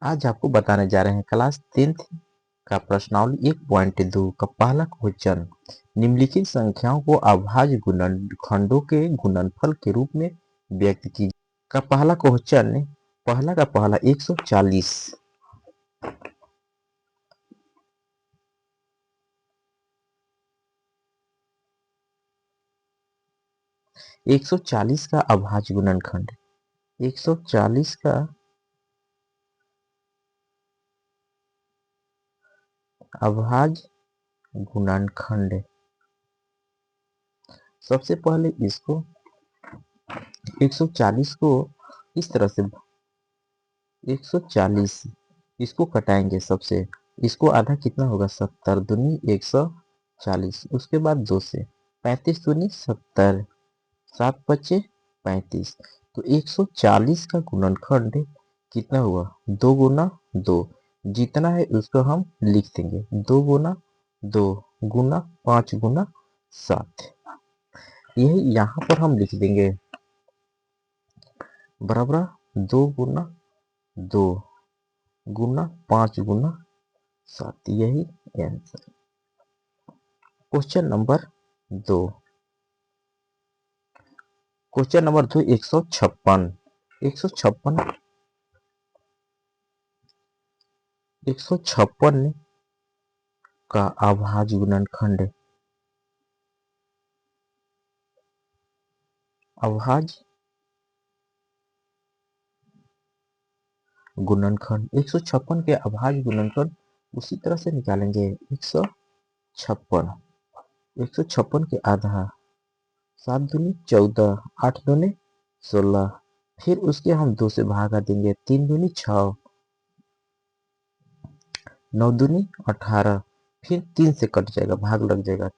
आज आपको बताने जा रहे हैं क्लास 10th का प्रश्नावली 1.2 का पहला क्वेश्चन। निम्नलिखित संख्याओं को अभाज्य गुणनखंडों के गुणनफल के रूप में व्यक्त कीजिए। का पहला क्वेश्चन, पहला का पहला 140। 140 का अभाज्य गुणनखंड, 140 का अभाज्य गुणनखंड। सबसे पहले इसको 140 को इस तरह से 140 इसको कटाएंगे। सबसे इसको आधा कितना होगा, 70 दूनी 140, उसके बाद 2 से 35 दूनी 70, 7 बचे 35। तो 140 का गुणनखंड कितना हुआ, 2 गुना 2, जितना है उसको हम लिख देंगे 2 गुना 2 गुना 5 गुना 7। यही यहाँ पर हम लिख देंगे बराबर 2 गुना 2 गुना 5 गुना 7। यही answer. Question number 2, question number 2 156। 156 का अभाज्य गुणनखंड, अभाज्य गुणनखंड 156 के अभाज्य गुणनखंड उसी तरह से निकालेंगे। 156 के आधा 7 दूनी 14, 8 दूनी 16, फिर उसके हम 2 से भागा देंगे, 3 दूनी 6, 9 दूनी 18, फिर 3 से कट जाएगा, भाग लग जाएगा,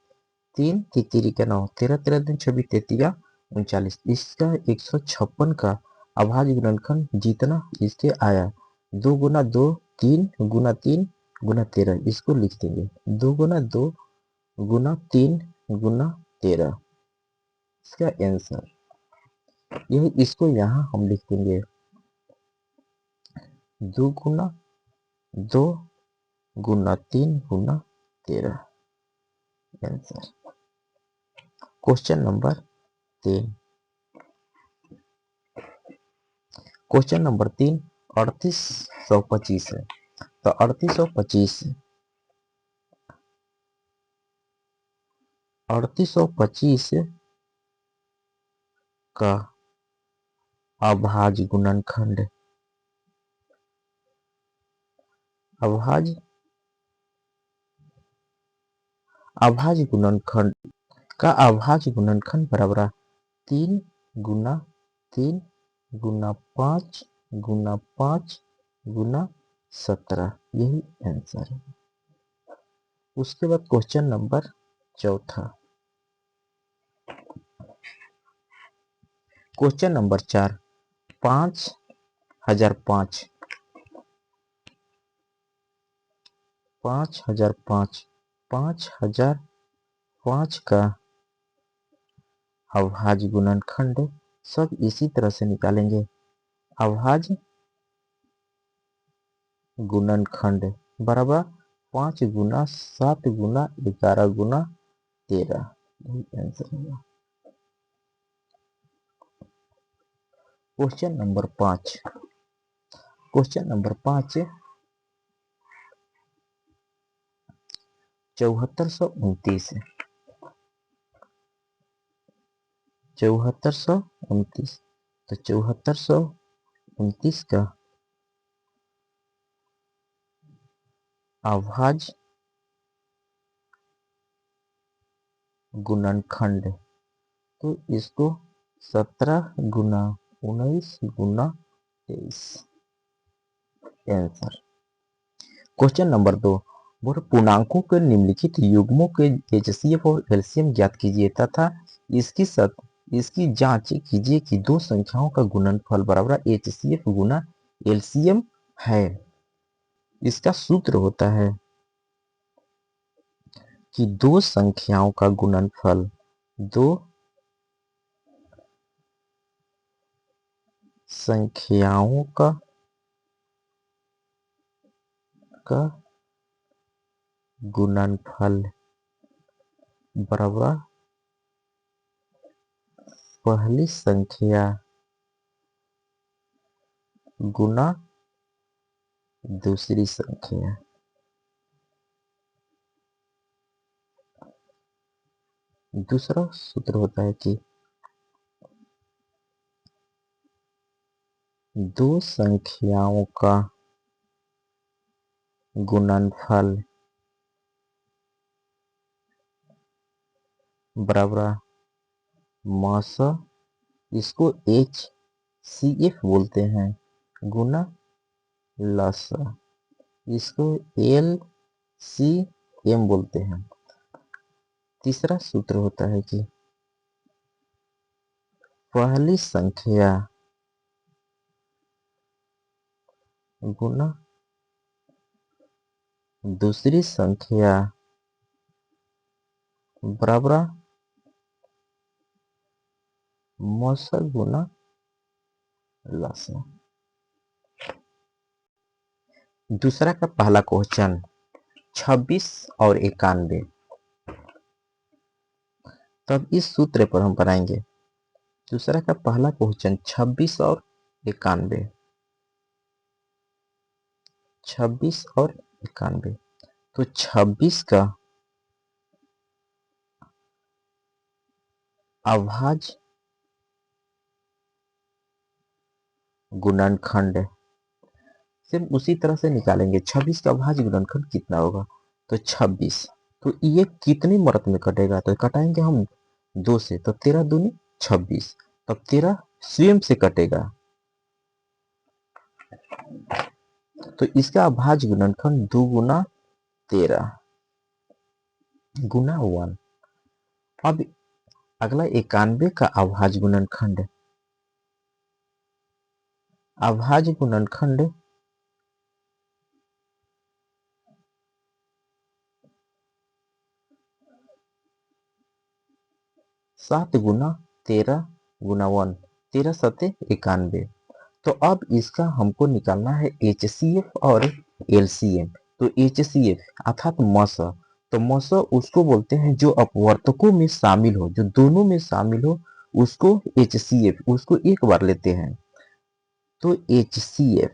3 तिरी का 9, 13 13 दिन 26 33 39। इसका 156 का अभाज्य गुणनखंड जितना इसके आया 2 गुना 2 3 गुना 3 गुना 13, इसको लिख देंगे 2 गुना 2 गुना 3 गुना 13। इसका आंसर यही, इसको यहाँ हम लिख देंगे 2 गुना 2 गुना 3 गुना 13। Answer. Question number 3, question number 3 3825 है। तो 3825 का अभाज्य गुणनखंड, अभाज्य गुणनखंड का अभाज्य गुणनखंड बराबर 3 गुना 3 गुना 5 गुना 5 गुना 17। यही आंसर है। उसके बाद क्वेश्चन नंबर 4, क्वेश्चन नंबर 4 5005 5005 का अभाज्य गुणनखंड सब इसी तरह से निकालेंगे। अभाज्य गुणनखंड बराबर 5 गुना 7 गुना 11 गुना 13। यही आंसर होगा। क्वेश्चन नंबर 5, क्वेश्चन नंबर 5 7429 है। 7429, तो 7429 का अभाज्य गुणनखंड, तो इसको 17 गुना 19 गुना 23। आंसर। क्वेश्चन नंबर 2, पूर्णांकों के निम्नलिखित युग्मों के एचसीएफ और एलसीएम ज्ञात कीजिए तथा इसकी जांच कीजिए कि दो संख्याओं का गुणनफल बराबर एचसीएफ गुना एलसीएम है। इसका सूत्र होता है कि दो संख्याओं का गुणनफल, दो संख्याओं का का गुणनफल बराबर पहली संख्या गुना दूसरी संख्या। दूसरा सूत्र होता है कि दो संख्याओं का गुणनफल बराबर मास, इसको HCF बोलते हैं, गुना लस, इसको LCM बोलते हैं। तीसरा सूत्र होता है कि पहली संख्या गुना दूसरी संख्या बराबर मौस गुना लस। दूसरा का पहला क्वेश्चन 26 और 91, तब इस सूत्र पर हम बनाएंगे। दूसरा का पहला क्वेश्चन 26 और 91, 26 और 91, तो 26 का अभाज्य गुणनखंड सिर्फ उसी तरह से निकालेंगे। 26 का अभाज्य गुणनखंड कितना होगा, तो 26, तो ये कितनी मरत में कटेगा, तो कटाएंगे हम 2 से, तो 13 दूनी 26, तब 13 स्वयं से कटेगा, तो इसका अभाज्य गुणनखंड 2 गुना 13 गुना 1। अब अगला 91 का अभाज्य गुणनखंड, अभाज्य गुणनखंड 7 गुना 13 गुना 1, 13 सत्ते 91। तो अब इसका हमको निकालना है HCF और LCM। तो HCF अर्थात मस, तो मस उसको बोलते हैं जो अपवर्तकों में शामिल हो, जो दोनों में शामिल हो उसको HCF, उसको एक बार लेते हैं। तो HCF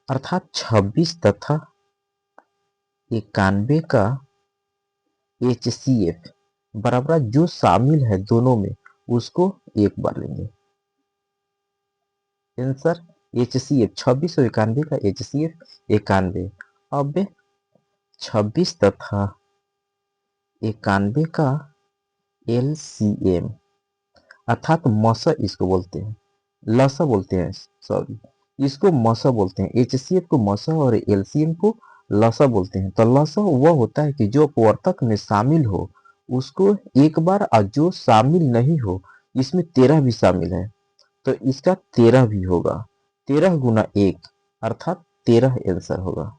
अर्थात 26 तथा 91 का HCF बराबर जो शामिल है दोनों में उसको एक बार लेंगे। आंसर HCF 26 और 91 का HCF 91। अब 26 तथा 91 का LCM अर्थात मस इसको बोलते हैं, लस बोलते हैं, सॉरी, इसको मस बोलते हैं। HCF को मस और LCM को लस बोलते हैं। तो लस वह होता है कि जो अपवर्तक में शामिल हो उसको एक बार, और जो शामिल नहीं हो, इसमें 13 भी शामिल है तो इसका 13 भी होगा, 13 गुना 1 अर्थात 13 आंसर होगा।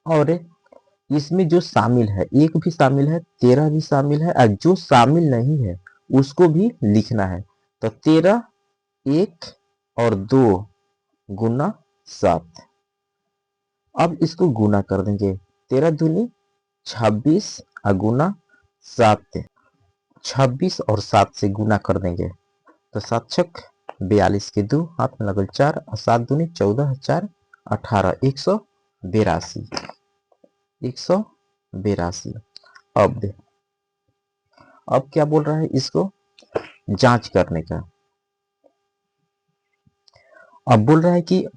और इसमें जो शामिल है, एक भी शामिल है, 13 भी शामिल है, और जो शामिल नहीं है उसको भी लिखना है। तो 13 1 और 2 गुना 7। अब इसको गुना कर देंगे, 13 दूनी 26 और गुना 7, 26 और 7 से गुना कर देंगे, तो 7 छक 42 के 2 हाथ में लगल 4 और 7 दूनी 14 4 18, 182, 182। अब क्या बोल रहा है, इसको जांच करने का। अब बोल रहा है कि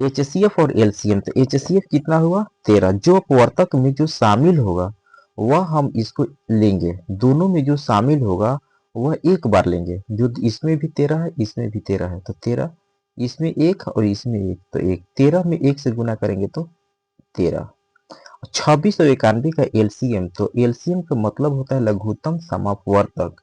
HCF और LCM, तो HCF कितना हुआ 13, जो अपवर्तक में जो शामिल होगा वह हम इसको लेंगे, दोनों में जो शामिल होगा वह एक बार लेंगे। जो इसमें भी 13 है, इसमें भी 13 है, तो 13 इसमें 1 और इसमें 1, तो 1, 13 में 1 से गुना करेंगे तो 13। 26 और 91 का LCM, तो LCM का मतलब होता है लघुत्तम समअपवर्तक।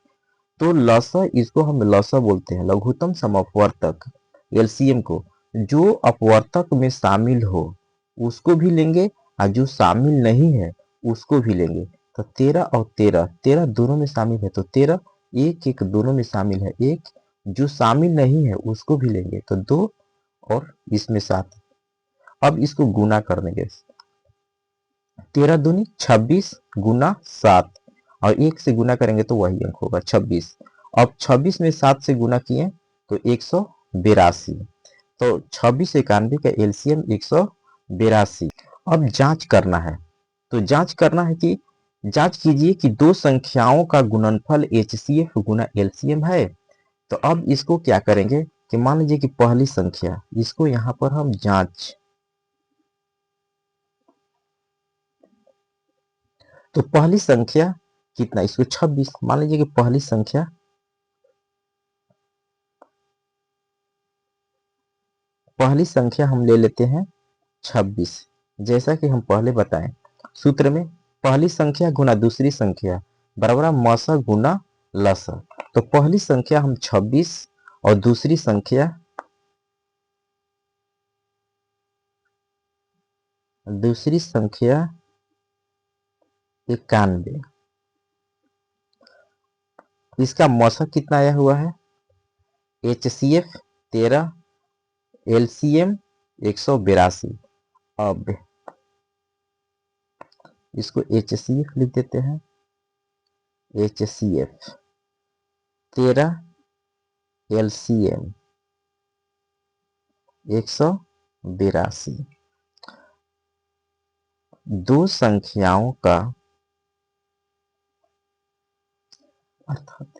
तो लसा, इसको हम लसा बोलते हैं, लघुत्तम समअपवर्तक। LCM को जो अपवर्तक में शामिल हो उसको भी लेंगे, और जो शामिल नहीं है उसको भी लेंगे। तो 13 और 13, 13 दोनों में शामिल है, तो 13 1 1 दोनों में शामिल है, 1 जो शामिल नहीं है उसको भी लेंगे, तो 2 और इसमें 7। अब इसको गुना कर देंगे। 13 दूनी 26 गुना 7 और 1 से गुना करेंगे तो वही अंक होगा 26। अब 26 में 7 से गुना किए तो 182। तो 26 91 का एलसीएम 182। अब जांच करना है, तो जांच करना है कि जांच कीजिए कि दो संख्याओं का गुणनफल एचसीएफ गुना एलसीएम है। तो अब इसको क्या करेंगे कि मान लीजिए कि पहली संख्या, इसको यहां पर हम जांच, तो पहली संख्या कितना, इसको 26 मान लीजिए कि पहली संख्या हम ले लेते हैं 26। जैसा कि हम पहले बताएं सूत्र में, पहली संख्या गुना दूसरी संख्या बराबर मसा गुना लसा। तो पहली संख्या हम 26 और दूसरी संख्या 91। इसका मौसक कितना आया हुआ है, एचसीएफ 13, एलसीएम 182। अब इसको एचसीएफ लिख देते हैं, एचसीएफ 13, एलसीएम 182। दो संख्याओं का अर्थात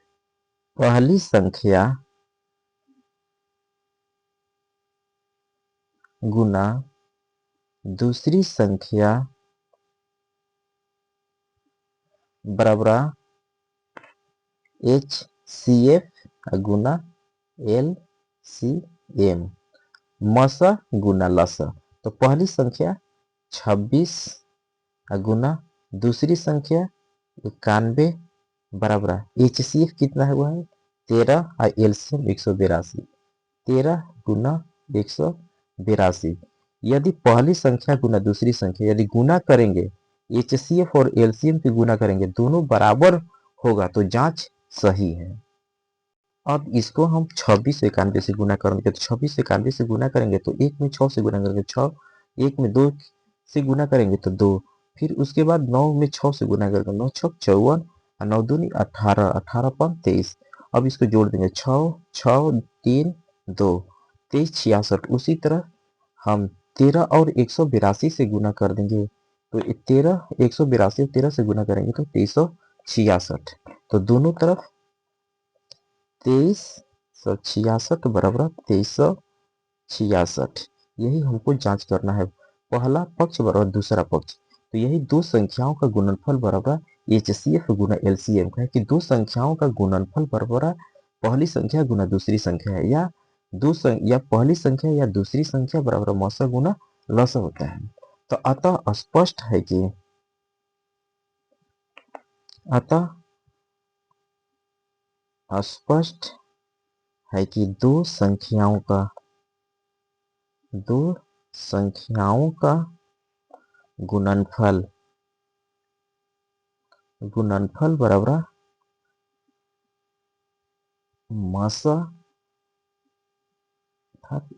पहली संख्या गुना दूसरी संख्या बराबर एचसीएफ गुना एलसीएम मसा गुना लसा। तो पहली संख्या 26 गुना दूसरी संख्या 91 बराबर एचसीएफ कितना हुआ है 13 और एलसीएम 182। 13 गुना 182। यदि पहली संख्या गुना दूसरी संख्या यदि गुना करेंगे, एचसीएफ और एलसीएम की गुना करेंगे, दोनों बराबर होगा तो जांच सही है। अब इसको हम 26 से 91 से गुना करेंगे, तो 26 से 91 से गुना करेंगे तो एक में 6 से गुना करेंगे 6, एक में 2 से गुना करेंगे तो 2, फिर उसके बाद 9 में 6 से गुना करेंगे 9 6 54 और 9 दूनी 18, 18 5 23। अब इसको जोड़ देंगे 6 6 3 2 23 66। उसी तरह हम 13 और 182 से गुना कर देंगे, तो 13 182 13 से गुना करेंगे तो 2366। तो दोनों तरफ 2366 बराबर 2366। यही हमको जांच करना है, पहला पक्ष बराबर दूसरा पक्ष। तो यही दो संख्याओं का गुणनफल बराबर एचसीएफ गुना एलसीएम का है कि दो संख्याओं का गुणनफल बराबर पहली संख्या गुना दूसरी संख्या है, या पहली संख्या या दूसरी संख्या बराबर मौसा गुना लसा होता है। तो अतः स्पष्ट है कि दो संख्याओं का गुणनफल बराबर मसा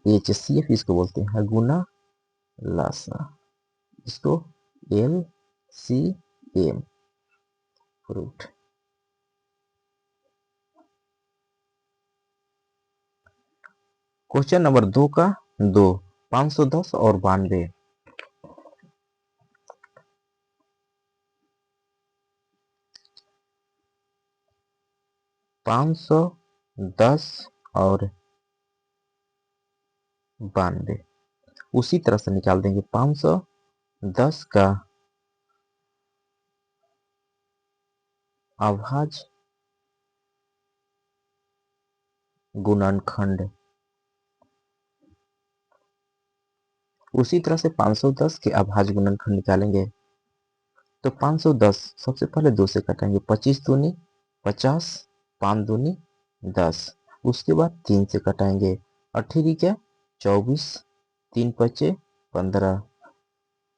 एचसीएफ इसको बोलते हैं गुना लसा, इसको एलसीएम प्रूफ। क्वेश्चन नंबर 2 का 2, 510 और 92। 510 और 92 उसी तरह से निकाल देंगे। 510 का अभाज्य गुणनखंड, उसी तरह से 510 के अभाज्य गुणनखंड निकालेंगे। तो 510 सबसे पहले 2 से कटाएंगे, 25 दूनी 50, 5 दूनी 10। उसके बाद 3 से कटाएंगे, 18 24, 3 पचे 15,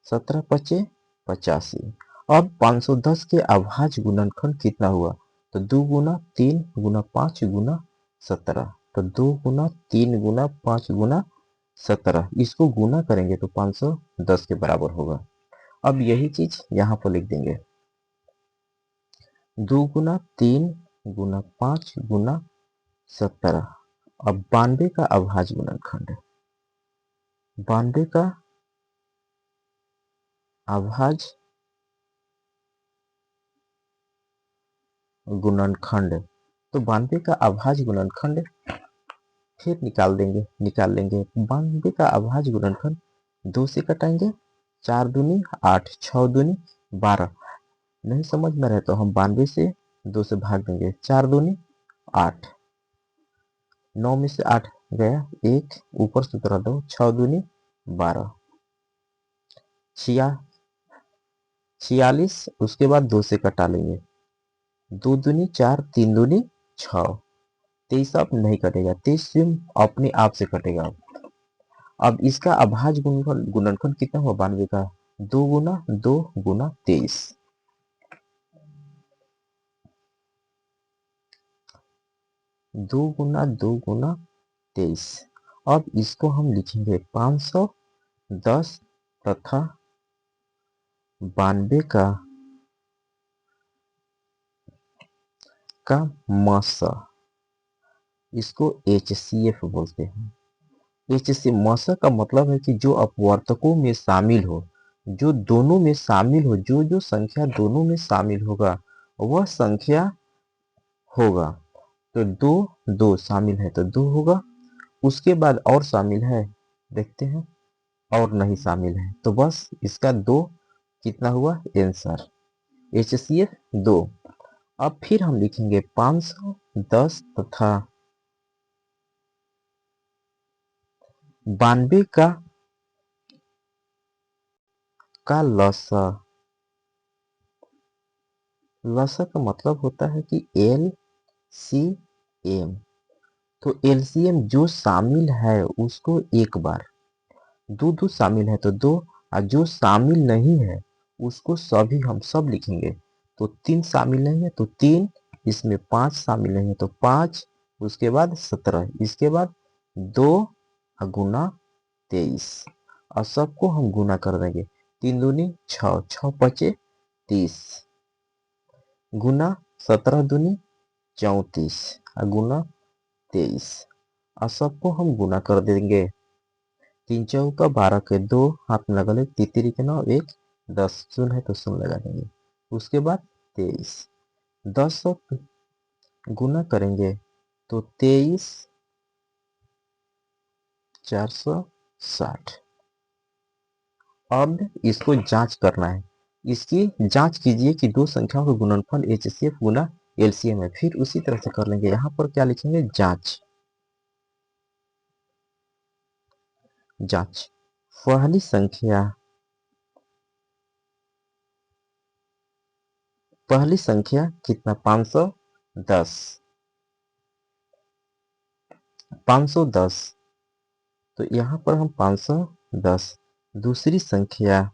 17 पचे 85। अब 510 के अभाज्य गुणनखंड कितना हुआ, तो 2 गुना 3 गुना 5 गुना 17। तो 2 गुना 3 गुना 5 गुना 17, इसको गुना करेंगे तो 510 के बराबर होगा। अब यही चीज यहाँ पर लिख देंगे, 2 गुना 3 गुना 5 गुना 17। अब 92 का अभाज्य गुणनखंड, 92 का अभाज्य गुणनखंड, तो 92 का अभाज्य गुणनखंड फिर निकाल लेंगे। 92 का अभाज्य गुणनखंड 2 से कटाएंगे, 4 दूनी 8, 6 दूनी 12। नहीं समझ में रहे तो हम 92 से 2 से भाग देंगे, 4 दूनी 8, 9 में से 8 गया 1, ऊपर से 2, 6 दूनी 12, 46। उसके बाद 2 से कटा लेंगे, 2 दूनी 4, 3 दूनी 6, 23 अब नहीं कटेगा, 23 स्वयं अपने आप से कटेगा। अब इसका अभाज्य गुणनखंड कितना हुआ 92 का, 2 गुना 2 गुना 23, 2 गुना 2 गुना 23। अब इसको हम लिखेंगे 510 तथा 92 का मसा, इसको HCF बोलते हैं। HCF मसा का मतलब है कि जो अपवर्तकों में शामिल हो, जो दोनों में शामिल हो, जो संख्या दोनों में शामिल होगा वह संख्या होगा। तो 2 शामिल है तो 2 होगा, उसके बाद और शामिल है देखते हैं, और नहीं शामिल है तो बस इसका 2 कितना हुआ आंसर, HCF 2। अब फिर हम लिखेंगे 510 तथा 92 का लसा। लसा का मतलब होता है कि LCM, तो LCM जो शामिल है उसको एक बार, 2 शामिल है तो 2, और जो शामिल नहीं है उसको सभी हम सब लिखेंगे। तो 3 शामिल नहीं है तो 3, इसमें 5 शामिल नहीं है तो 5, उसके बाद 17, इसके बाद 2 गुना 23, और सबको हम गुना कर देंगे, 3 दूनी 6, 6 पचे 30, गुना 17 दूनी 34, गुना 23, और सबको हम गुना कर देंगे, 3 चौका 12 के 2, हाथ में लगा ले, तितरी के 9, 1 10, शून्य है तो शून्य लगा देंगे, उसके बाद 23, 10 गुना करेंगे तो 23 460। अब इसको जांच करना है, इसकी जांच कीजिए कि दो संख्याओं का गुणनफल HCF गुना LCM है। फिर उसी तरह से कर लेंगे, यहाँ पर क्या लिखेंगे, जांच। जांच पहली संख्या कितना 510, 510, तो यहाँ पर हम 510, दूसरी संख्या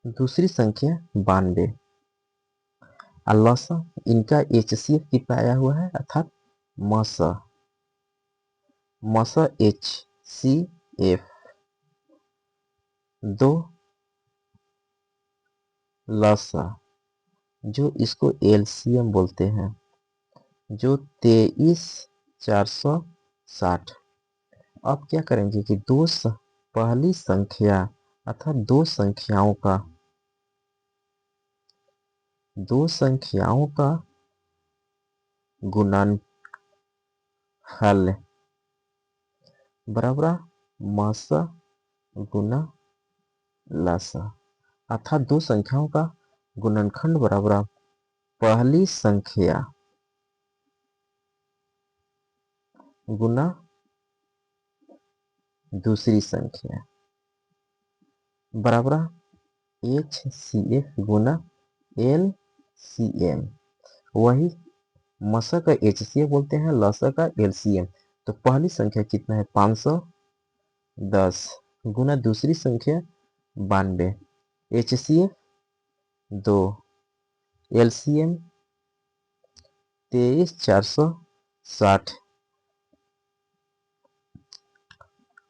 92, लसा इनका HCF कितना आया हुआ है, अर्थात मसा HCF 2, लसा जो इसको LCM बोलते हैं जो 23460। अब क्या करेंगे कि पहली संख्या अर्थात दो संख्याओं का गुणनफल बराबर मसा गुना लसा, अर्थात दो संख्याओं का गुणनखंड बराबर पहली संख्या गुना दूसरी संख्या बराबर HCF गुना LCM। वही मसा का HCF बोलते हैं, लसा का LCM। तो पहली संख्या कितना है 510 गुना दूसरी संख्या 92, HCF 2, LCM 23460,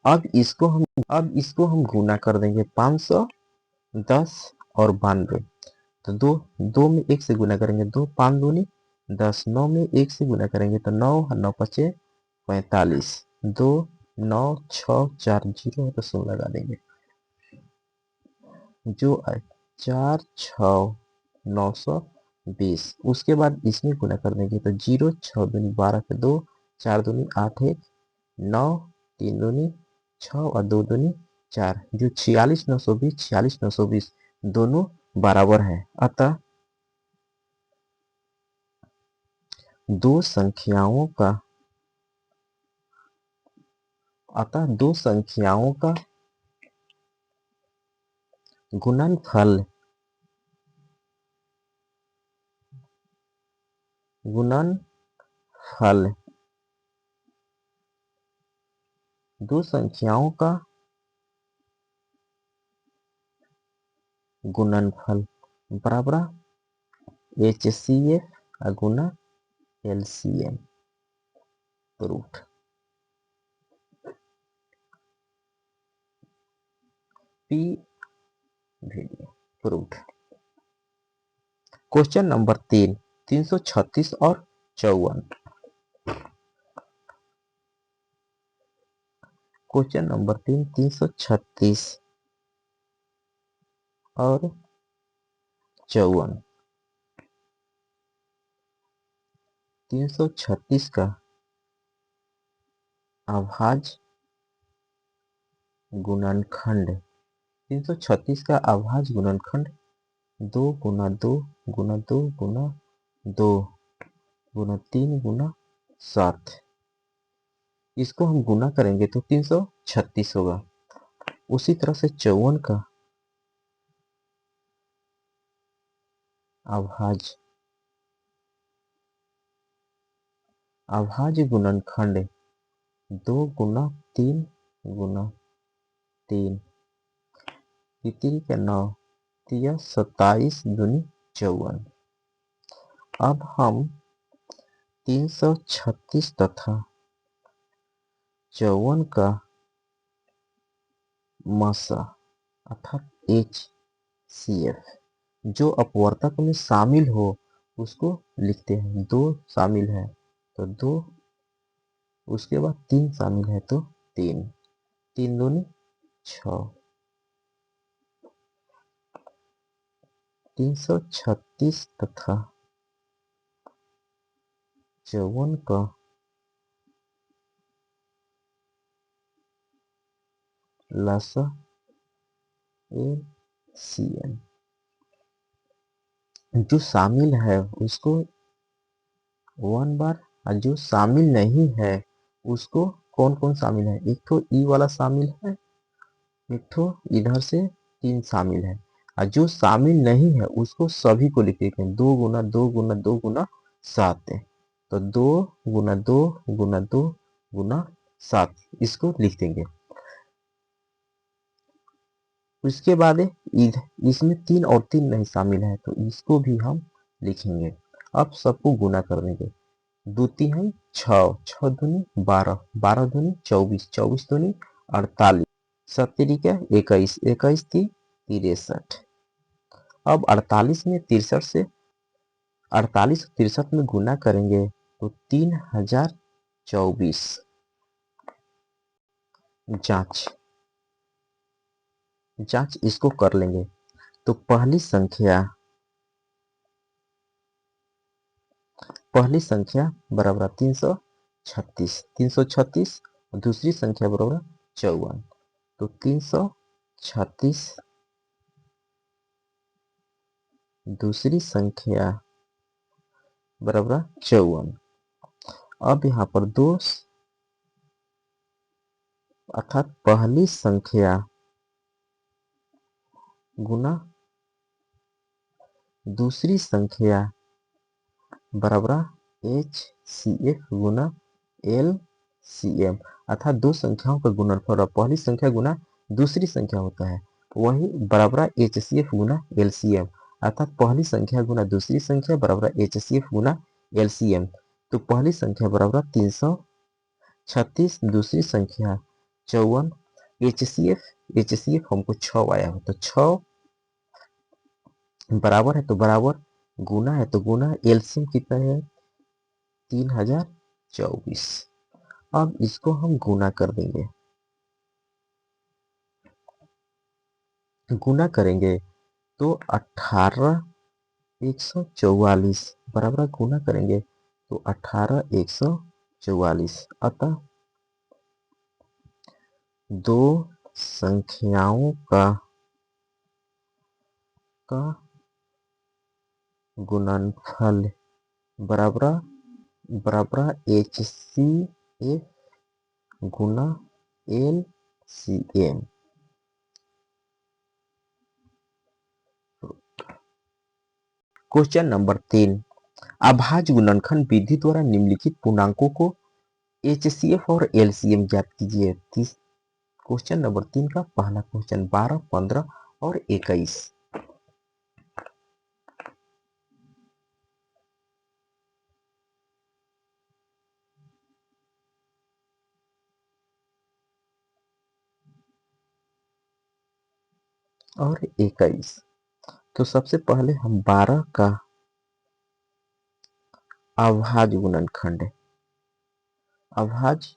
अब इसको हम गुना कर देंगे 510 और 92। तो दो दो में एक से गुना करेंगे 2, 5 दूनी 10, 9 में एक से गुना करेंगे तो 9, 9 पचे 45, 2 9 6 4 0 तो 0 लगा देंगे जो आए 4 6 920। उसके बाद इसमें गुना कर देंगे तो 0 6 दूनी 12 के 2, 4 दूनी 8 1 9, 3 दूनी 6 और 2 दूनी 4 जो 46 920 46 920 दोनों बराबर है। अतः दो संख्याओं का गुणनफल दो संख्याओं का गुणनफल बराबर HCF गुना LCM proof. P video proof. Question number 3 336 और 54। क्वेश्चन नंबर 3 336 और 54। 336 का अभाज्य गुणनखंड 336 का अभाज्य गुणनखंड 2 गुना 2 गुना 2 गुना 2 गुना 3 गुना 7। इसको हम गुना करेंगे तो 336 होगा। उसी तरह से 54 का अभाज्य गुणनखंड 2 गुना 3 गुना 3 तितरी का 9 तिया 27 दूनी 54। अब हम 336 तथा 54 का मसा अर्थात HCF जो अपवर्तक में शामिल हो उसको लिखते हैं। 2 शामिल है तो 2, उसके बाद 3 शामिल है तो 3, 3 दूनी 6। 336 तथा 54 का लसा LCM जो शामिल है उसको 1 बार और जो शामिल नहीं है उसको कौन कौन शामिल है, एक तो ई वाला शामिल है, एक तो इधर से 3 शामिल है और जो शामिल नहीं है उसको सभी को लिख देते हैं 2 गुना 2 गुना 2 गुना 7। तो 2 गुना 2 गुना 2 गुना 7 इसको लिख देंगे। उसके बाद इसमें 3 और 3 नहीं शामिल है तो इसको भी हम लिखेंगे। अब सबको गुना कर देंगे। 2 3 है 6, 6 दूनी 12, 12 दूनी 24, 24 दूनी 48, 7 तिरिका 21, 21 ती 63। अब 48 में 63 से 48 और 63 में गुना करेंगे तो 3024। जांच इसको कर लेंगे तो पहली संख्या बराबर 336, 336 और दूसरी संख्या बराबर 54। तो 336 दूसरी संख्या बराबर 54। अब यहाँ पर 2 अर्थात पहली संख्या गुना दूसरी संख्या बराबर HCF गुना LCM अर्थात दो संख्याओं का गुणनफल पहली संख्या गुना दूसरी संख्या होता है वही बराबर HCF गुना LCM अर्थात पहली संख्या गुना दूसरी संख्या बराबर HCF गुना LCM। तो पहली संख्या बराबर 336 दूसरी संख्या 54। एच सी एफ हमको 6 आया हो तो 6 बराबर है तो बराबर, गुना है तो गुना, एलसीएम कितना है 3024। अब इसको हम गुना कर देंगे, गुना करेंगे तो 18,144 बराबर, गुना करेंगे तो 18,144। अतः दो संख्याओं का गुणनफल बराबर HCF गुना LCM। क्वेश्चन नंबर 3, अभाज्य गुणनखंड विधि द्वारा निम्नलिखित पूर्णांकों को HCF और LCM ज्ञात कीजिए। क्वेश्चन नंबर 3 का पहला क्वेश्चन 12, 15 और 21। और 21। तो सबसे पहले हम 12 का अभाज्य गुणनखंड, अभाज्य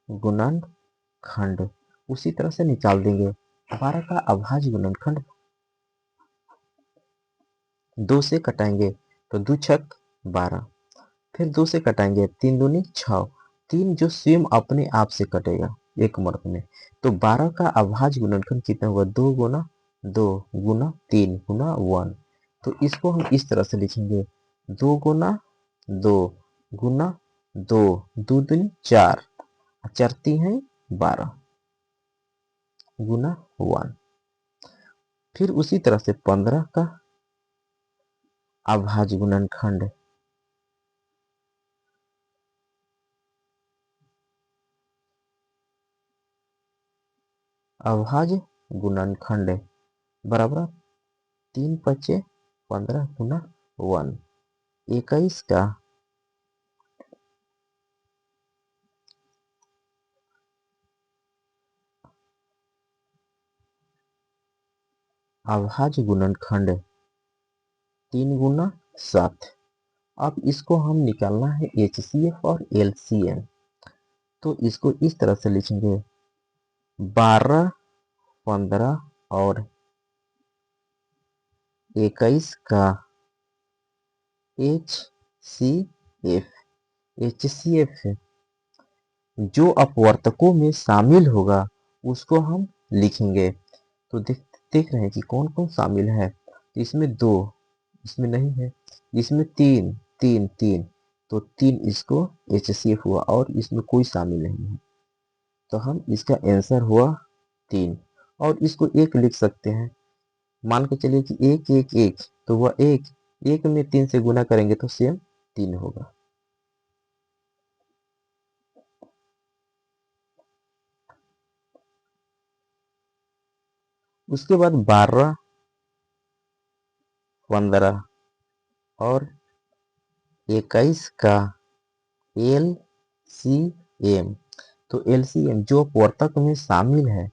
गुणनखंड उसी तरह से निकाल देंगे। 12 का अभाज्य गुणनखंड 2 से कटाएंगे तो 2 छक 12, फिर 2 से कटाएंगे 3 दूनी 6, 3 जो स्वयं अपने आप से कटेगा एक मर्त में। तो 12 का अभाज्य गुणनखंड कितना हुआ 2 गुना 2 गुना 3 गुना 1। तो इसको हम इस तरह से लिखेंगे 2 गुना 2 गुना 2, 2 दूनी 4, 4 तीन है 12 गुना 1। फिर उसी तरह से 15 का अभाज्य गुणनखंड, अभाज्य गुणनखंड बराबर 3 पचे 15 गुना 1। 21 का अभाज्य गुणनखंड 3 गुना 7। अब इसको हम निकालना है HCF और LCM। तो इसको इस तरह से लिखेंगे 12, 15 और 21 का HCF। HCF जो अपवर्तकों में शामिल होगा उसको हम लिखेंगे। तो देख रहे हैं कि कौन कौन शामिल है। तो इसमें 2, इसमें नहीं है, इसमें 3 3 3, तो 3 इसको HCF हुआ और इसमें कोई शामिल नहीं है, तो हम इसका आंसर हुआ 3। और इसको 1 लिख सकते हैं, मान के चलिए कि 1 1 1, तो वह 1 में 3 से गुना करेंगे तो सेम 3 होगा। उसके बाद 12, 15 और 21 का LCM। तो LCM जो अपवर्तक में शामिल है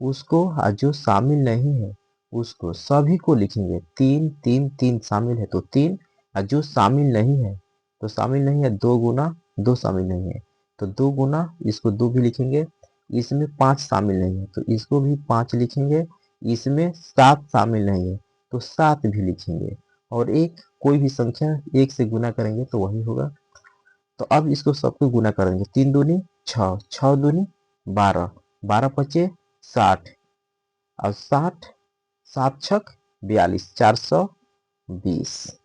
उसको, जो शामिल नहीं है उसको, सभी को लिखेंगे। 3 3 3 शामिल है तो 3, और जो शामिल नहीं है तो शामिल नहीं है 2 गुना 2 शामिल नहीं है तो 2 गुना, इसको 2 भी लिखेंगे। इसमें 5 शामिल नहीं है तो इसको भी 5 लिखेंगे। इसमें 7 शामिल नहीं है तो 7 भी लिखेंगे। और एक कोई भी संख्या 1 से गुना करेंगे तो वही होगा। तो अब इसको सबको गुना करेंगे, 3 दूनी 6, 6 दूनी 12, 12 पचे 60 और 60 7 छक 42, 420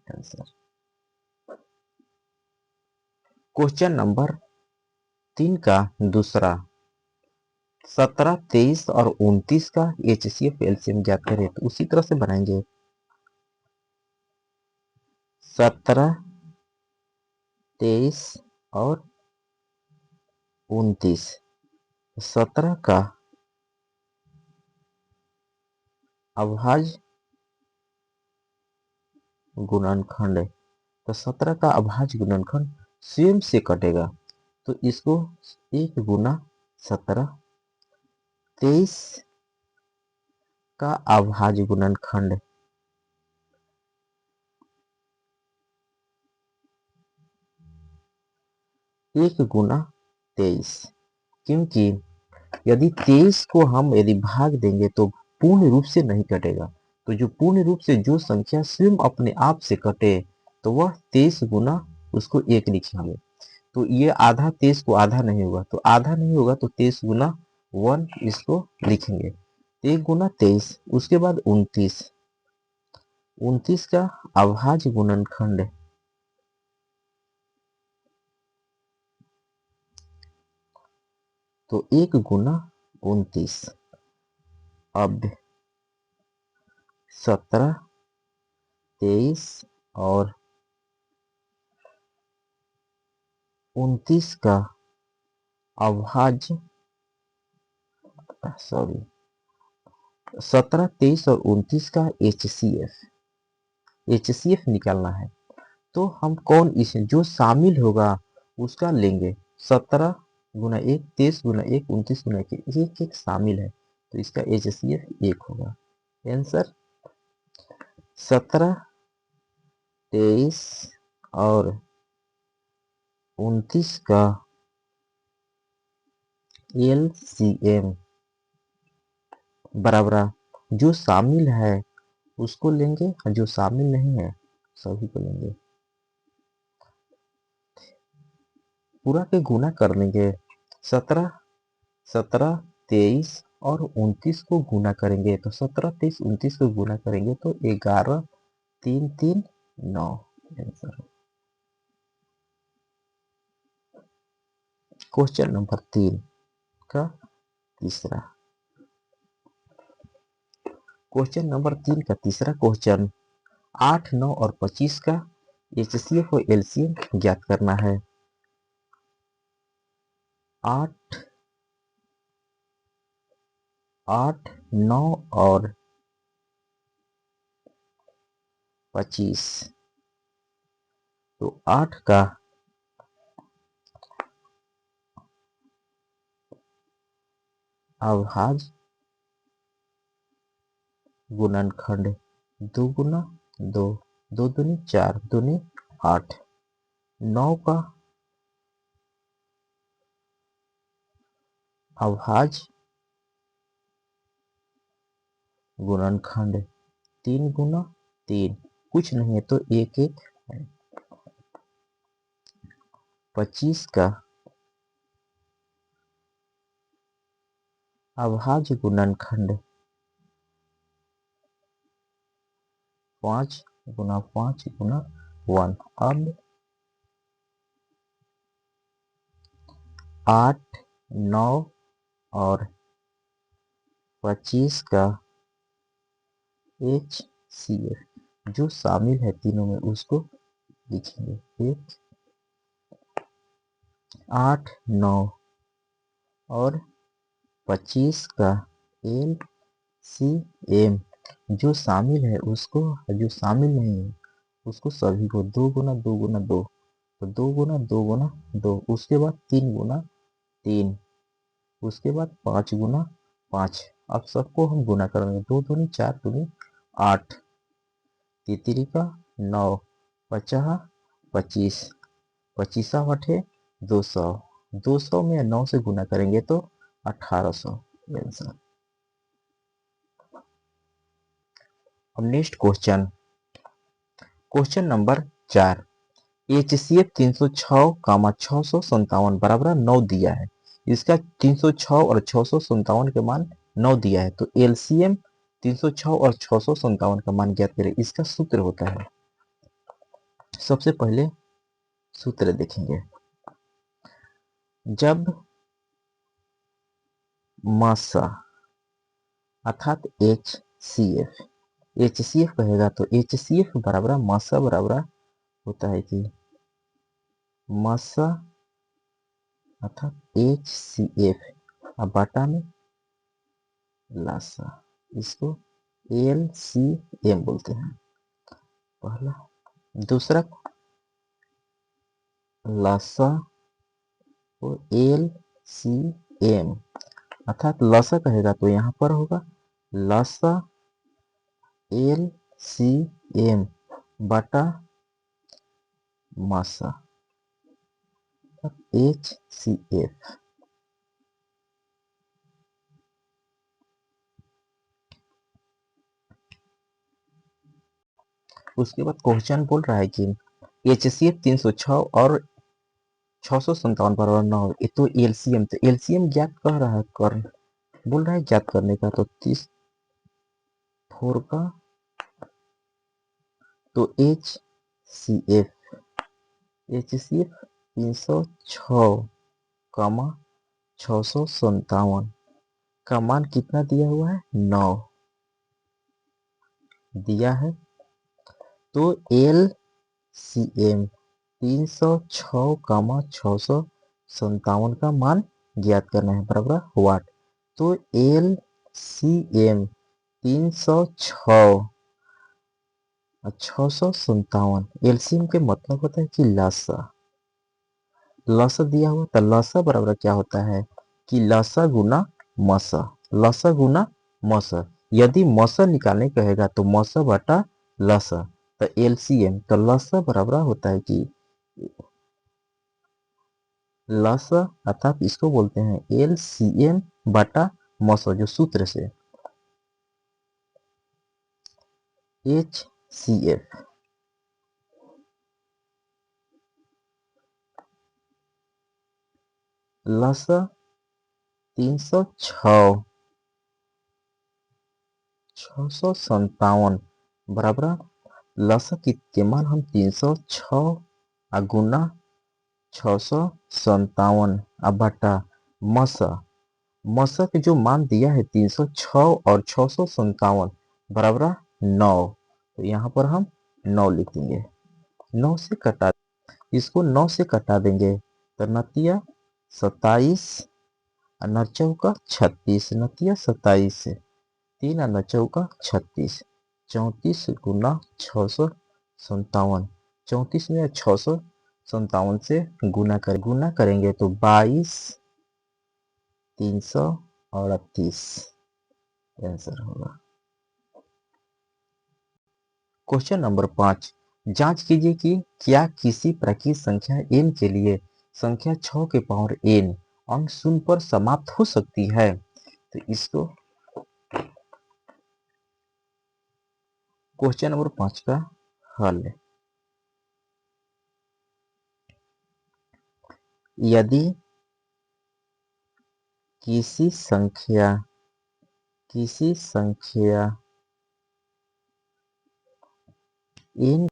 आंसर। क्वेश्चन नंबर 3 का दूसरा 17, 23 और 29 का HCF LCM ज्ञात करें। तो उसी तरह से बनाएंगे 17, 23 और 29। 17 का अभाज्य गुणनखंड, तो 17 का अभाज्य गुणनखंड स्वयं से कटेगा। तो इसको 1 × 17, 23 का अभाज्य गुणनखंड 1 × 23, क्योंकि यदि 23 को हम यदि भाग देंगे तो पूर्ण रूप से नहीं कटेगा। तो जो पूर्ण रूप से जो संख्या स्वयं अपने आप से कटे तो वह 23 गुना उसको 1 लिखेंगे। तो ये आधा 23 को आधा नहीं होगा, तो आधा नहीं होगा तो 23 गुना 1 इसको लिखेंगे। 1 × 23, उसके बाद 29, 29 का अभाज्य गुणनखंड तो 1 × 29। अब 17, 23 और 29 का अभाज्य 17, 23 और 29 का HCF निकालना है। तो हम कौन इस जो शामिल होगा उसका लेंगे। 17 × 1, 23 × 1, 29 × 1, एक शामिल है तो इसका HCF 1 होगा। आंसर 17, 23 और 29 का LCM बराबर जो शामिल है उसको लेंगे और जो शामिल नहीं है सभी को लेंगे। पूरा के गुना कर लेंगे। 17, 23 और 29 को गुना करेंगे तो 17, 23, 29 को गुना करेंगे तो 11, 3, 3, 9 आंसर। क्वेश्चन नंबर 3 का तीसरा। क्वेश्चन नंबर 3 का तीसरा क्वेश्चन 8, 9 और 25 का HCF और LCM ज्ञात करना है। 8, 9 और 25, तो 8 का अभाज्य गुणनखंड 2 × 2, 2 दूनी 4, दूनी 8, 9 का अभाज्य गुणनखंड 3 × 3, कुछ नहीं है तो 1 1 है। 25 का अभाज्य गुणनखंड 5 × 5 × 1। अब 8, 9 और 25 का HCF जो शामिल है तीनों में उसको लिखेंगे। 8, 9 और 25 का LCM जो शामिल है उसको, जो शामिल नहीं है उसको सभी को 2 × 2 × 2, तो 2 × 2 × 2, उसके बाद 3 × 3, उसके बाद 5 × 5। अब सबको हम गुना करेंगे। 2 दूनी 4, दूनी 8, तितरी का 9, 50, 25, 25 8 200, 200 में 9 से गुना करेंगे तो 1800 आंसर। अब next question, question number 4। HCF 306, 657 बराबर 9 दिया है। इसका 306 और 657 के मान 9 दिया है, तो LCM 306 और 657 का मान ज्ञात करें। इसका सूत्र होता है, सबसे पहले सूत्र देखेंगे। जब मासा अर्थात HCF कहेगा तो HCF बराबर मासा बराबर होता है कि मासा अर्थात HCF अब बाटा में लासा, इसको LCM बोलते हैं पहला। दूसरा लासा तो LCM अर्थात लसा कहेगा तो यहाँ पर होगा लसा LCM बटा मासा HCF। उसके बाद क्वेश्चन बोल रहा है कि HCF 306 और 657 बराबर 9, ये तो एलसीएम, तो एलसीएम ज्ञात कर रहा है, कर बोल रहा है ज्ञात करने का, तो 34 का तो HCF 306 कामा 657 का मान कितना दिया हुआ है 9 दिया है। तो LCM 306 कामा 657 का मान ज्ञात करना है बराबर वाट। तो LCM 306 और 657 एलसीएम के मतलब होता है कि लसा, लसा दिया हुआ तो लसा बराबर क्या होता है कि लसा गुना मसा, लसा गुना मसा। यदि मसा निकालने कहेगा तो मसा बटा लसा, तो एलसीएम तो लसा बराबर होता है कि लसा अर्थात इसको बोलते हैं एलसीएम बटा मसा, जो सूत्र से HCF लसा 306 657 बराबर लसा के मान हम 306 गुना 657 बटा मसा, मसा के जो मान दिया है 306 और 657 बराबर 9, तो यहाँ पर हम 9 लिख देंगे। 9 से कटा, इसको 9 से कटा देंगे तो नतिया 27 और चौका 36, नतिया 27 से 3 और 36, 34 गुना 657, 34 में 657 से गुना करेंगे तो 22,338 आंसर होगा। क्वेश्चन नंबर 5, जांच कीजिए कि क्या किसी प्राकृत संख्या n के लिए संख्या 6 के पावर n अंक शून्य पर समाप्त हो सकती है। तो इसको क्वेश्चन नंबर 5 का हल, यदि किसी संख्या n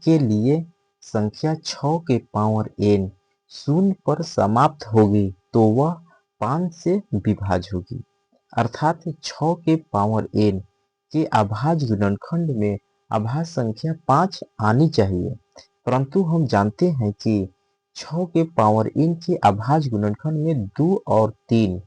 के लिए संख्या 6 के पावर n शून्य पर समाप्त होगी तो वह 5 से विभाज्य होगी, अर्थात 6 के पावर n के अभाज्य गुणनखंड में अभाज्य संख्या 5 आनी चाहिए, परंतु हम जानते हैं कि 6 के पावर n के अभाज्य गुणनखंड में 2 और 3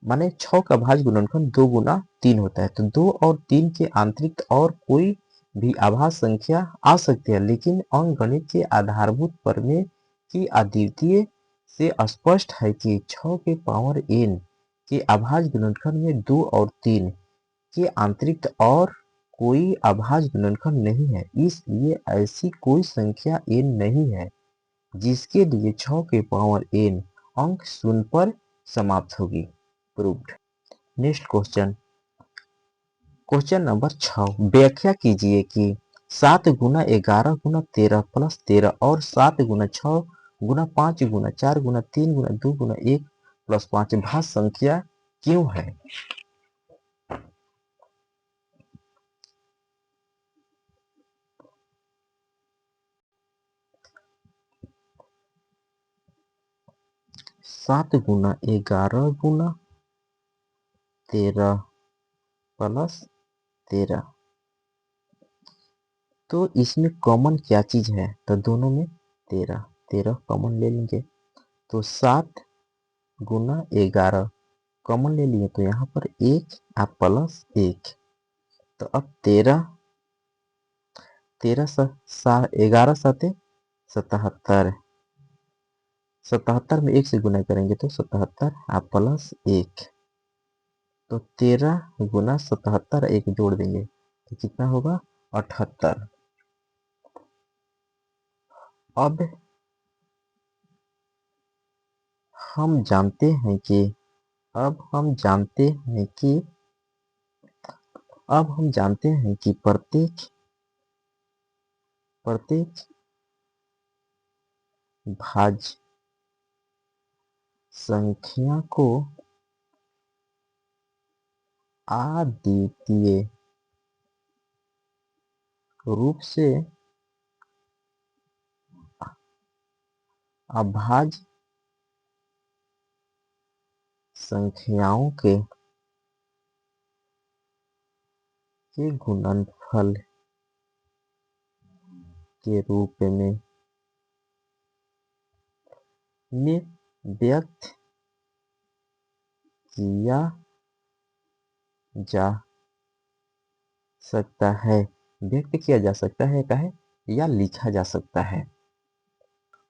माने 6 का अभाज्य गुणनखंड 2 गुना 3 होता है, तो 2 और 3 के आंतरिक और कोई भी अभाज्य संख्या आ सकती है, लेकिन अंकगणित के आधारभूत प्रमेय की अद्वितीय से स्पष्ट है कि 6 के पावर n के अभाज्य गुणनखंड में 2 और 3 के आंतरिक और कोई अभाज्य गुणनखंड नहीं है, इसलिए ऐसी कोई संख्या n नहीं है जिसके लिए 6 के पावर n अंक शून्य पर समाप्त होगी। Proved. Next question, question number 6, व्याख्या कीजिए कि 7 गुना 11 गुना 13 प्लस 13 और 7 गुना 6 गुना 5 गुना 4 गुना 3 गुना 2 गुना 1 प्लस 5 भाज्य संख्या क्यों है। 7 गुना 11 गुना 13 प्लस 13, तो इसमें कॉमन क्या चीज है, तो दोनों में 13 13 कॉमन ले लेंगे, तो 7 गुना 11 कॉमन ले लिए तो यहाँ पर 1 आप प्लस 1, तो अब 13 11 सते 77, 77 में 1 से गुना करेंगे तो 77 प्लस 1, तो 13 गुना 77 1 जोड़ देंगे तो कितना होगा 78। अब हम जानते हैं कि अब हम जानते हैं कि अब हम जानते हैं कि प्रत्येक भाज्य संख्या को अद्वितीय रूप से अभाज्य संख्याओं के गुणनफल के रूप में व्यक्त किया जा सकता है, कहे या लिखा जा सकता है।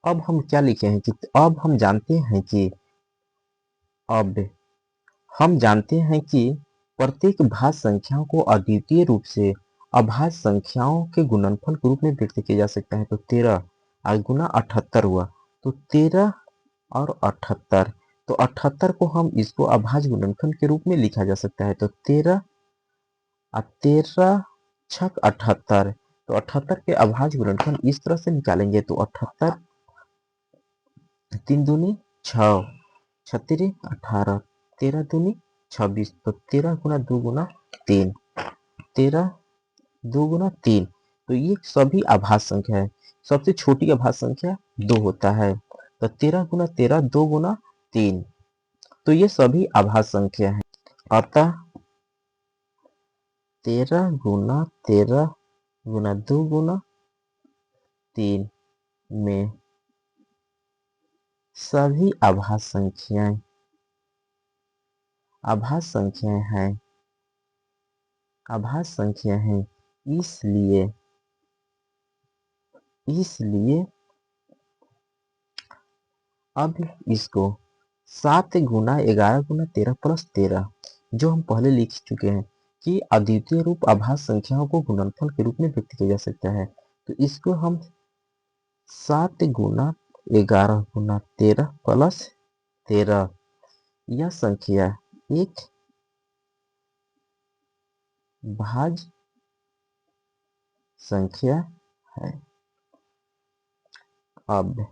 अब हम क्या लिखे हैं कि अब हम जानते हैं कि प्रत्येक भाज्य संख्याओं को अद्वितीय रूप से अभाज्य संख्याओं के गुणनफल के रूप में व्यक्त किया जा सकता है। तो 13 और गुना 78 हुआ, तो 13 और 78, तो 78 को हम इसको अभाज्य गुणनफल के रूप में लिखा जा सकता है। तो 13 और 13 छक 78, तो 78 के अभाज्य गुणनफल इस तरह से निकालेंगे तो 78 3 दूनी 6, 36 18, 13 दूनी 26, तो 13 गुना 2 गुना 3, 13 2 गुना 3, तो ये सभी अभाज्य संख्या है। सबसे छोटी अभाज्य संख्या 2 होता है, तो 13 गुना 13 2 गुना 3, तो ये सभी अभाज्य संख्या है। अतः 13 गुना 13 गुना 2 गुना 3 में सभी अभाज्य संख्याएं हैं, इसलिए अब इसको 7 गुना 11 गुना 13 प्लस 13 जो हम पहले लिख चुके हैं कि अद्वितीय रूप अभाज्य संख्याओं को गुणनफल के रूप में व्यक्त किया जा सकता है, तो इसको हम 7 गुना 11 गुना 13 प्लस 13, यह संख्या एक भाज्य संख्या है। अब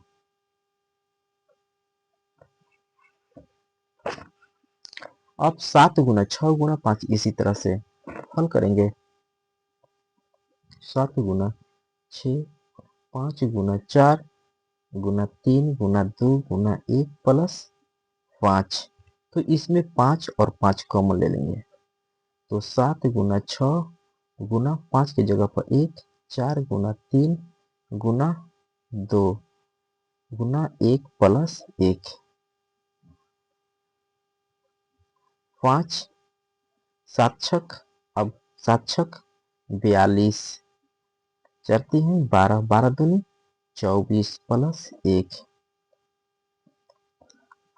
7 गुना 6 गुना 5 इसी तरह से हल करेंगे। 7 गुना 6, 5 गुना 4 गुना 3 गुना 2 गुना 1 प्लस 5, तो इसमें 5 और 5 कॉमन ले लेंगे, तो 7 गुना 6 गुना 5 की जगह पर 1, 4 गुना 3 गुना 2 गुना 1 प्लस 1, 5 7 छक, अब 7 छक 42, चलती हैं 12, 12 दूनी 24 प्लस 1,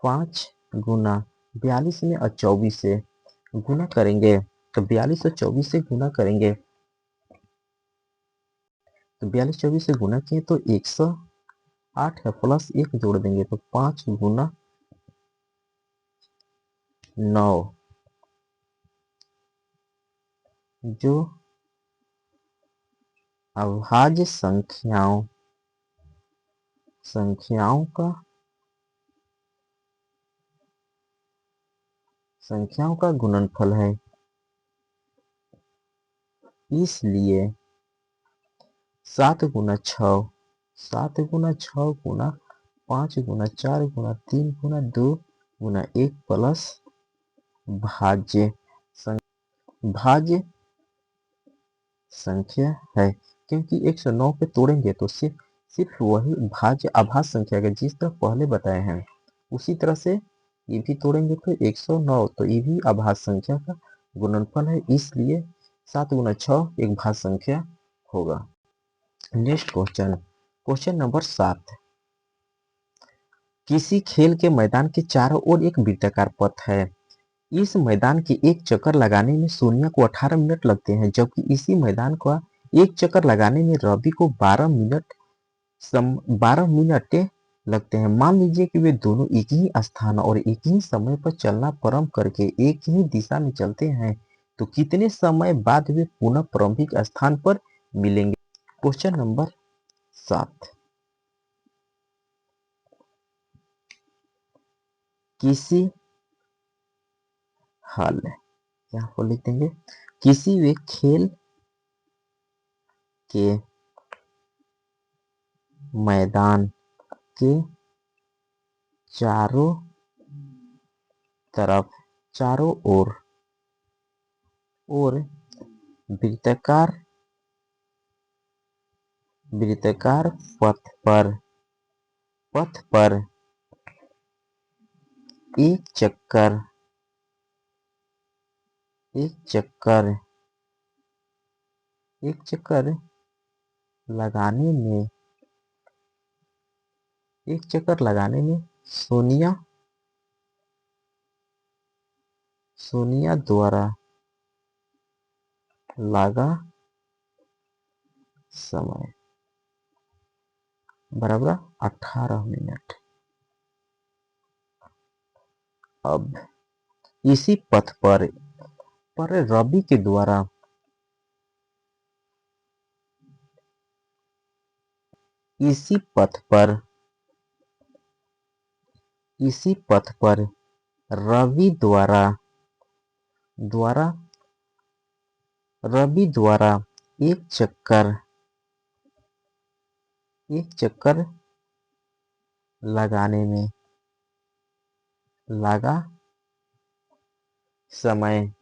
5 गुना 42 में और 24 से गुना करेंगे, तो 42 और 24 से गुना करेंगे, तो 42 24 से गुना किए तो 108 है, प्लस 1 जोड़ देंगे तो 5 गुना 9, जो अभाज्य संख्याओं का गुणनफल है। इसलिए 7 गुना 6 गुना 5 गुना 4 गुना 3 गुना 2 गुना 1 प्लस भाज्य संख्या है, क्योंकि 109 पे तोड़ेंगे तो सिर्फ वही भाज्य अभाज्य संख्या का जिस तरह पहले बताए हैं उसी तरह से ये भी तोड़ेंगे तो 109, तो ये भी अभाज्य संख्या का गुणनफल है, इसलिए 7 गुना 6 एक भाज्य संख्या होगा। नेक्स्ट क्वेश्चन नंबर 7, किसी खेल के मैदान के चारों ओर एक वृत्ताकार पथ है। इस मैदान के एक चक्कर लगाने में सोनिया को 18 मिनट लगते हैं, जबकि इसी मैदान का एक चक्कर लगाने में रवि को 12 मिनट लगते हैं। मान लीजिए कि वे दोनों एक ही स्थान और एक ही समय पर चलना प्रारंभ करके एक ही दिशा में चलते हैं, तो कितने समय बाद वे पुनः प्रारंभिक स्थान पर मिलेंगे। क्वेश्चन नंबर 7, किसी हल यहाँ पर लिख देंगे, किसी वे खेल के मैदान के चारों तरफ, चारों ओर वृत्ताकार पथ पर एक चक्कर लगाने में सोनिया द्वारा लगा समय बराबर 18 मिनट। अब इसी पथ पर रवि के द्वारा इसी पथ पर रवि द्वारा एक चक्कर लगाने में लगा समय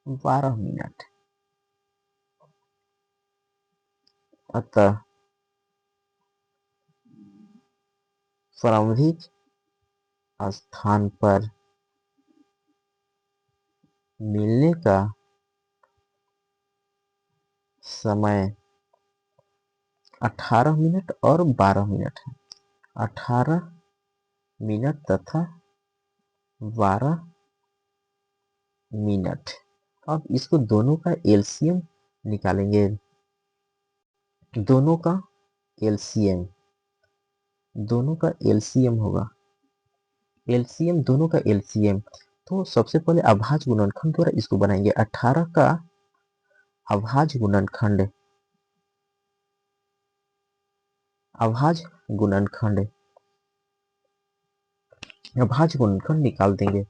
12 मिनट। अतः प्रारंभिक स्थान पर मिलने का समय 18 मिनट और 12 मिनट है। 18 मिनट तथा 12 मिनट। अब इसको दोनों का एलसीएम निकालेंगे। दोनों का एलसीएम होगा। दोनों का एलसीएम। तो सबसे पहले अभाज्य गुणनखंड द्वारा इसको बनाएंगे। 18 का अभाज्य गुणनखंड निकाल देंगे।